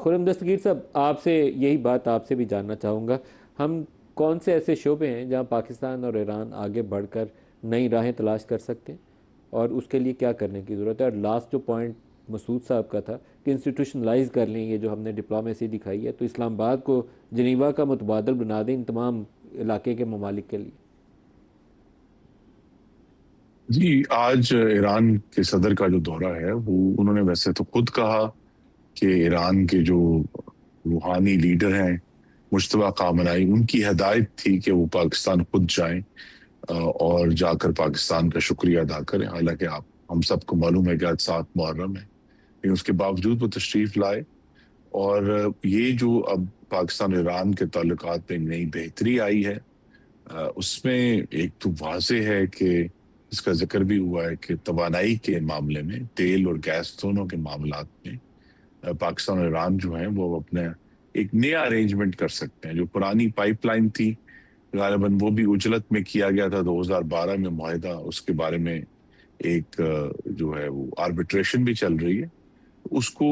خرم دستگیر صاحب، آپ سے یہی بات آپ سے بھی جاننا چاہوں گا. ہم کون سے ایسے شعبے ہیں جہاں پاکستان اور ایران آگے بڑھ کر نئی راہیں تلاش کر سکتے ہیں، اور اس کے لیے کیا کرنے کی ضرورت ہے؟ اور لاسٹ جو پوائنٹ مسعود صاحب کا تھا کہ انسٹیٹیوشنلائز کر لیں یہ جو ہم نے ڈپلومیسی دکھائی ہے، تو اسلام آباد کو جنیوا کا متبادل بنا دیں ان تمام علاقے کے ممالک کے لیے. جی، آج ایران کے صدر کا جو دورہ ہے وہ انہوں نے ویسے تو خود کہا کہ ایران کے جو روحانی لیڈر ہیں مجتبیٰ خامنائی، ان کی ہدایت تھی کہ وہ پاکستان خود جائیں اور جا کر پاکستان کا شکریہ ادا کریں. حالانکہ ہم سب کو معلوم ہے کہ آج 7 محرم ہے، لیکن اس کے باوجود وہ تشریف لائے. اور یہ جو اب پاکستان اور ایران کے تعلقات میں نئی بہتری آئی ہے، اس میں ایک تو واضح ہے کہ اس کا ذکر بھی ہوا ہے کہ توانائی کے معاملے میں، تیل اور گیس دونوں کے معاملات میں پاکستان اور ایران جو ہیں وہ اپنے ایک نیا ارینجمنٹ کر سکتے ہیں. جو پرانی پائپ لائن تھی غالباً وہ بھی اجلت میں کیا گیا تھا 2012 میں معاہدہ، اس کے بارے میں ایک جو ہے وہ آربیٹریشن بھی چل رہی ہے. اس کو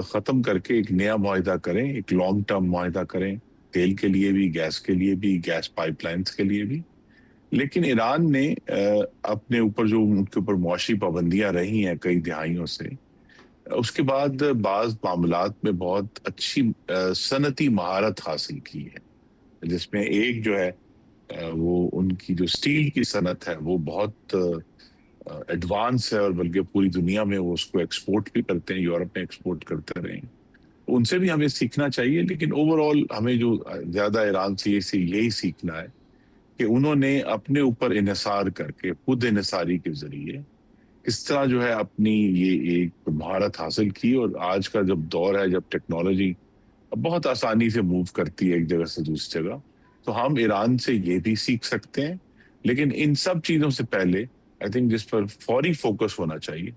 ختم کر کے ایک نیا معاہدہ کریں، ایک لانگ ٹرم معاہدہ کریں، تیل کے لیے بھی، گیس کے لیے بھی، گیس پائپ لائنز کے لیے بھی. لیکن ایران نے اپنے اوپر جو ان کے اوپر معاشی پابندیاں رہی ہیں کئی دہائیوں سے، اس کے بعد بعض معاملات میں بہت اچھی صنعتی مہارت حاصل کی ہے، جس میں ایک جو ہے وہ ان کی جو سٹیل کی صنعت ہے وہ بہت ایڈوانس ہے، اور بلکہ پوری دنیا میں وہ اس کو ایکسپورٹ بھی کرتے ہیں، یورپ میں ایکسپورٹ کرتے رہے ہیں. ان سے بھی ہمیں سیکھنا چاہیے. لیکن اوور آل ہمیں جو زیادہ ایران سے یہی سیکھنا ہے کہ انہوں نے اپنے اوپر انحصار کر کے، خود انحصاری کے ذریعے اس طرح جو ہے اپنی یہ ایک مہارت حاصل کی. اور آج کا جب دور ہے، جب ٹیکنالوجی بہت آسانی سے موو کرتی ہے ایک جگہ سے دوسری جگہ، تو ہم ایران سے یہ بھی سیکھ سکتے ہیں. لیکن ان سب چیزوں سے پہلے آئی تھنک جس پر فوری فوکس ہونا چاہیے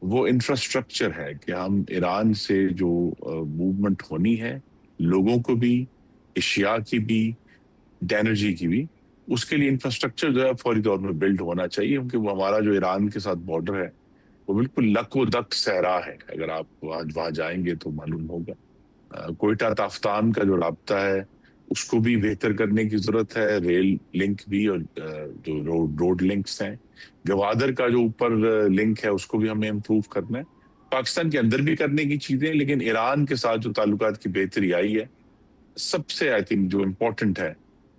وہ انفراسٹرکچر ہے، کہ ہم ایران سے جو موومنٹ ہونی ہے، لوگوں کو بھی، اشیاء کی بھی، انرجی کی بھی، اس کے لیے انفراسٹرکچر جو ہے فوری طور پر بلڈ ہونا چاہیے. کیونکہ وہ ہمارا جو ایران کے ساتھ بارڈر ہے وہ بالکل لک و دک صحرا ہے. اگر آپ وہاں جائیں گے تو معلوم ہوگا. کوئٹہ تافتان کا جو رابطہ ہے اس کو بھی بہتر کرنے کی ضرورت ہے، ریل لنک بھی، اور جو روڈ لنکس ہیں. گوادر کا جو اوپر لنک ہے اس کو بھی ہمیں امپروو کرنا ہے. پاکستان کے اندر بھی کرنے کی چیزیں، لیکن ایران کے ساتھ جو تعلقات کی بہتری آئی ہے، سب سے آئی تھنک جو امپورٹنٹ ہے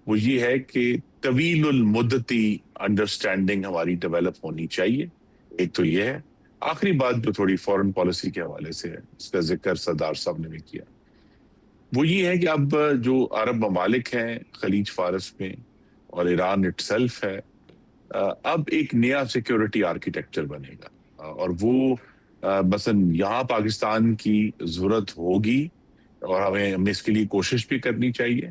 وہ یہ ہے کہ طویل المدتی انڈرسٹینڈنگ ہماری ڈیولپ ہونی چاہیے. ایک تو یہ ہے. آخری بات جو تھوڑی فورن پالیسی کے حوالے سے ہے، اس کا ذکر سردار صاحب نے بھی کیا، وہ یہ ہے کہ اب جو عرب ممالک ہیں خلیج فارس میں اور ایران اٹ سیلف ہے، اب ایک نیا سیکیورٹی آرکیٹیکچر بنے گا. اور وہ مثلا یہاں پاکستان کی ضرورت ہوگی، اور ہمیں اس کے لیے کوشش بھی کرنی چاہیے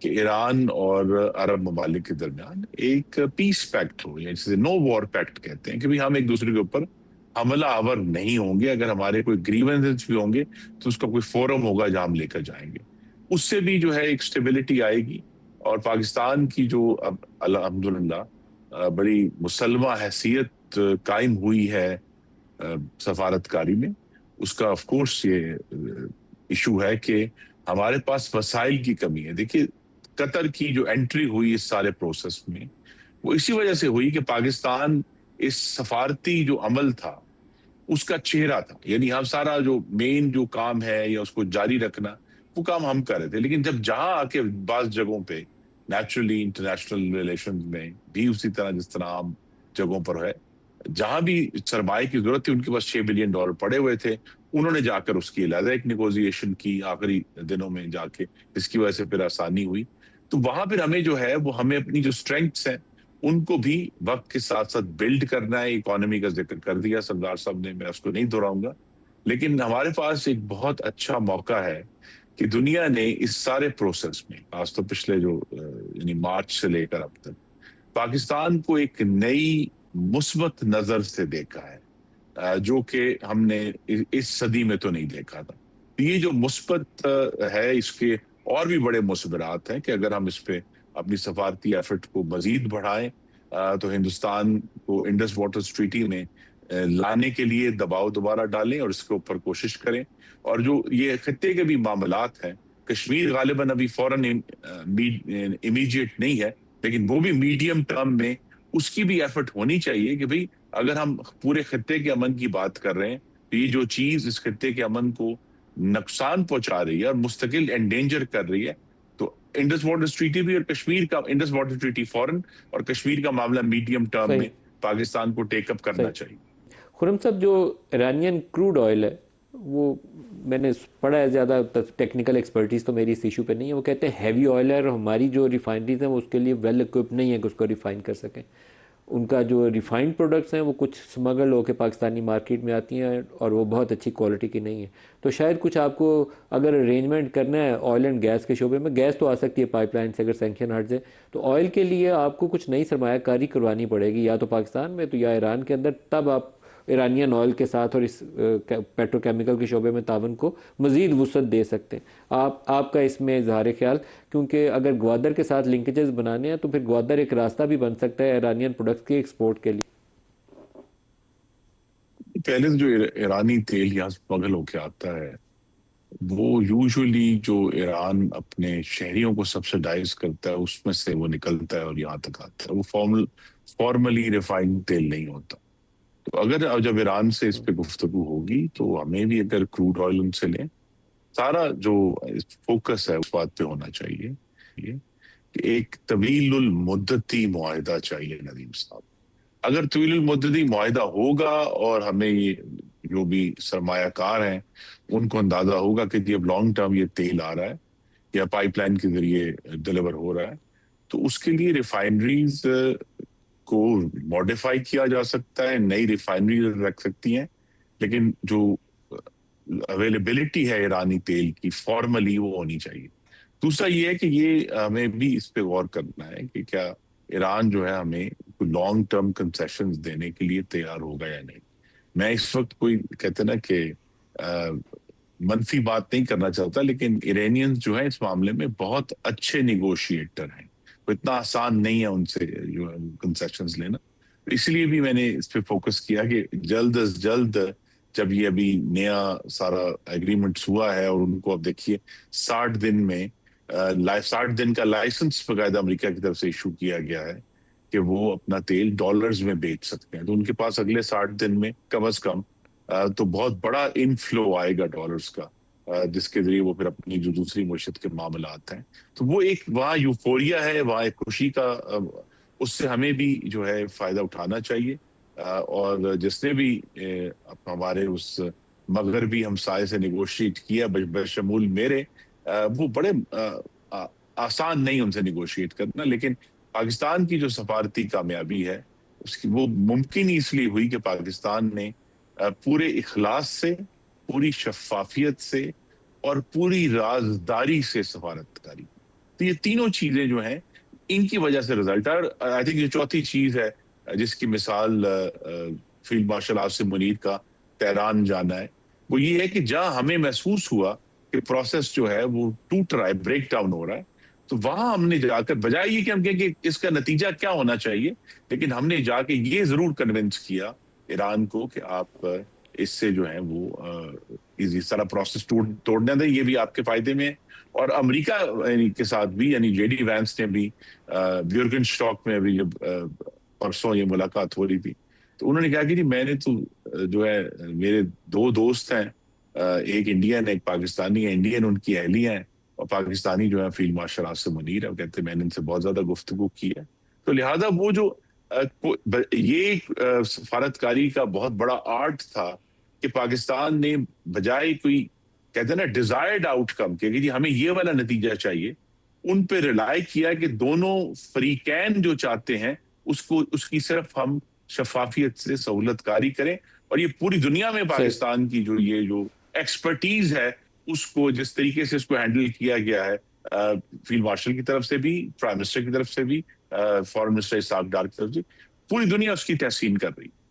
کہ ایران اور عرب ممالک کے درمیان ایک پیس پیکٹ ہو، یا جسے نو وار پیکٹ کہتے ہیں، کہ بھی ہم ایک دوسرے کے اوپر حملہ آور نہیں ہوں گے. اگر ہمارے کوئی گریونسز بھی ہوں گے تو اس کا کوئی فورم ہوگا جہاں ہم لے کر جائیں گے. اس سے بھی جو ہے ایک سٹیبلٹی آئے گی. اور پاکستان کی جو اب الحمدللہ بڑی مسلمہ حیثیت قائم ہوئی ہے سفارتکاری میں، اس کا آف کورس یہ ایشو ہے کہ ہمارے پاس وسائل کی کمی ہے. دیکھیے، قطر کی جو انٹری ہوئی اس سارے پروسیس میں وہ اسی وجہ سے ہوئی کہ پاکستان اس سفارتی جو عمل تھا اس کا چہرہ تھا. یعنی ہم سارا جو مین جو کام ہے یا اس کو جاری رکھنا، وہ کام ہم کر رہے تھے. لیکن جب جہاں آ کے بعض جگہوں پہ نیچرلی انٹرنیشنل ریلیشنز میں بھی اسی طرح جس طرح عام جگہوں پر ہے، جہاں بھی سرمایہ کی ضرورت تھی، ان کے پاس $6 بلین پڑے ہوئے تھے، انہوں نے جا کر اس کی علیحدہ ایک نیگوزیشن کی آخری دنوں میں جا کے، جس کی وجہ سے پھر آسانی ہوئی. تو وہاں پھر ہمیں جو ہے وہ ہمیں اپنی جو اسٹرینگس ہیں ان کو بھی وقت کے ساتھ ساتھ بلڈ کرنا ہے. اکانومی کا ذکر کر دیا سردار صاحب نے، میں اس کو نہیں دہراؤں گا. لیکن ہمارے پاس ایک بہت اچھا موقع ہے کہ دنیا نے اس سارے پروسیس میں، خاص تو پچھلے جو یعنی مارچ سے لے کر اب تک، پاکستان کو ایک نئی مثبت نظر سے دیکھا ہے، جو کہ ہم نے اس صدی میں تو نہیں دیکھا تھا. یہ جو مثبت ہے، اس کے اور بھی بڑے مثبرات ہیں کہ اگر ہم اس پہ اپنی سفارتی ایفرٹ کو مزید بڑھائیں تو ہندوستان کو انڈس واٹرز ٹریٹی میں لانے کے لیے دباؤ دوبارہ ڈالیں اور اس کے اوپر کوشش کریں. اور جو یہ خطے کے بھی معاملات ہیں, کشمیر غالباً ابھی فوراً امیڈیٹ نہیں ہے, لیکن وہ بھی میڈیم ٹرم میں اس کی بھی ایفرٹ ہونی چاہیے کہ بھئی اگر ہم پورے خطے کے امن کی بات کر رہے ہیں تو یہ جو چیز اس خطے کے امن کو نقصان پہنچا رہی ہے اور مستقل انڈینجر کر رہی ہے, تو انڈس واٹر ٹریٹی بھی اور کشمیر کا انڈس واٹر ٹریٹی فوراً اور کشمیر کا معاملہ میڈیم ٹرم صحیح میں پاکستان کو ٹیک اپ کرنا صحیح. چاہیے. خرم صاحب, جو ایرانین کروڈ آئل ہے وہ میں نے پڑھا ہے, زیادہ ٹیکنیکل ایکسپرٹیز تو میری اس ایشو پہ نہیں ہے, وہ کہتے ہیں ہیوی آئل ہے اور ہماری جو ریفائنریز ہیں وہ اس کے لیے ویل اکوپڈ نہیں ہے کہ اس کو ریفائن کر سکیں. ان کا جو ریفائنڈ پروڈکٹس ہیں وہ کچھ سمگل ہو کے پاکستانی مارکیٹ میں آتی ہیں اور وہ بہت اچھی کوالٹی کی نہیں ہیں. تو شاید کچھ آپ کو اگر ارینجمنٹ کرنا ہے آئل اینڈ گیس کے شعبے میں, گیس تو آ سکتی ہے پائپ لائن سے اگر سینکشن ہٹ جائے, تو آئل کے لیے آپ کو کچھ نئی سرمایہ کاری کروانی پڑے گی, یا تو پاکستان میں تو یا ایران کے اندر, تب آپ ایرانین آئل کے ساتھ اور اس پیٹرو کیمیکل کے شعبے میں تعاون کو مزید وسعت دے سکتے ہیں. آپ کا اس میں اظہار خیال, کیونکہ اگر گوادر کے ساتھ لنکیجز بنانے ہیں تو پھر گوادر ایک راستہ بھی بن سکتا ہے ایرانین پروڈکٹس کے ایکسپورٹ کے لیے. پہلے جو ایرانی تیل یہاں اسمگل ہو کے آتا ہے وہ یوزولی جو ایران اپنے شہریوں کو سبسیڈائز کرتا ہے اس میں سے وہ نکلتا ہے اور یہاں تک آتا ہے, وہ فارملی ریفائنڈ تیل نہیں ہوتا. تو اگر جب ایران سے اس پہ گفتگو ہوگی تو ہمیں بھی اگر کروڈ آئل ان سے لیں, سارا جو فوکس ہے اس بات پہ ہونا چاہیے کہ ایک طویل المدتی معاہدہ چاہیے ندیم صاحب. اگر طویل المدتی معاہدہ ہوگا اور ہمیں یہ جو بھی سرمایہ کار ہیں ان کو اندازہ ہوگا کہ اب لانگ ٹرم یہ تیل آ رہا ہے یا پائپ لائن کے ذریعے ڈلیور ہو رہا ہے, تو اس کے لیے ریفائنریز کو ماڈیفائی کیا جا سکتا ہے, نئی ریفائنریز رکھ سکتی ہیں, لیکن جو اویلیبلٹی ہے ایرانی تیل کی فارملی وہ ہونی چاہیے. دوسرا یہ ہے کہ یہ ہمیں بھی اس پہ غور کرنا ہے کہ کیا ایران جو ہے ہمیں لانگ ٹرم کنسیشنز دینے کے لیے تیار ہوگا یا نہیں. میں اس وقت کوئی کہتے نا کہ منفی بات نہیں کرنا چاہتا, لیکن ایرانینز جو ہیں اس معاملے میں بہت اچھے نیگوشیٹر ہیں, اتنا آسان نہیں ہے ان سے جو ہے کنسیشنز لینا. اس لیے بھی میں نے اس پہ فوکس کیا کہ جلد از جلد جب یہ ابھی نیا سارا ایگریمنٹس ہوا ہے اور ان کو اب دیکھیے 60 دن میں 60 دن کا لائسنس باقاعدہ امریکہ کی طرف سے ایشو کیا گیا ہے کہ وہ اپنا تیل ڈالرز میں بیچ سکتے ہیں, تو ان کے پاس اگلے 60 دن میں کم از کم تو بہت بڑا انفلو آئے گا ڈالرز کا, جس کے ذریعے وہ پھر اپنی جو دوسری معیشت کے معاملات ہیں, تو وہ ایک وہاں یوفوریا ہے, وہاں ایک خوشی کا, اس سے ہمیں بھی جو ہے فائدہ اٹھانا چاہیے. اور جس نے بھی ہمارے اس مغربی ہمسائے سے نیگوشیٹ کیا بشمول میرے, وہ بڑے آسان نہیں ان سے نیگوشیٹ کرنا, لیکن پاکستان کی جو سفارتی کامیابی ہے اس کی وہ ممکن ہی اس لیے ہوئی کہ پاکستان نے پورے اخلاص سے, پوری شفافیت سے اور پوری رازداری سے سفارت کاری. تو یہ تینوں چیزیں جو ہیں ان کی وجہ سے رزلٹ ہے. اور آئی تھنک یہ چوتھی چیز ہے جس کی مثال فیلڈ مارشل عاصم منیر کا تہران جانا ہے, وہ یہ ہے کہ جہاں ہمیں محسوس ہوا کہ پروسیس جو ہے وہ ٹوٹ رہا ہے, بریک ڈاؤن ہو رہا ہے, تو وہاں ہم نے جا کر بجائے یہ کہ ہم کہیں کہ اس کا نتیجہ کیا ہونا چاہیے, لیکن ہم نے جا کے یہ ضرور کنونس کیا ایران کو کہ آپ اس سے جو ہے وہ اس طرح پروسیس توڑنے دیں, یہ بھی آپ کے فائدے میں. اور امریکہ کے ساتھ بھی, یعنی جے ڈی وینس نے بھی بیورگن اسٹاک میں ابھی جب پرسوں یہ ملاقات ہو رہی تھی تو انہوں نے کہا کہ جی میں نے تو جو ہے میرے دو دوست ہیں, ایک انڈین ایک پاکستانی ہے, انڈین ان کی اہلیہ ہیں اور پاکستانی جو ہے فیلڈ مارشل عاصم منیر ہے, وہ کہتے ہیں میں نے ان سے بہت زیادہ گفتگو کی ہے. تو لہٰذا وہ جو یہ سفارتکاری کا بہت بڑا آرٹ تھا کہ پاکستان نے بجائے کوئی کہتے ہیں نا ڈیزائرڈ آؤٹ کم کہ جی ہمیں یہ والا نتیجہ چاہیے, ان پہ ریلائی کیا کہ دونوں فریقین جو چاہتے ہیں اس کی صرف ہم شفافیت سے سہولت کاری کریں, اور یہ پوری دنیا میں پاکستان کی جو یہ جو ایکسپرٹیز ہے اس کو جس طریقے سے اس کو ہینڈل کیا گیا ہے فیلڈ مارشل کی طرف سے بھی, پرائم منسٹر کی طرف سے بھی, فارن منسٹر اسحاق ڈار کی طرف سے, پوری دنیا اس کی تحسین کر رہی.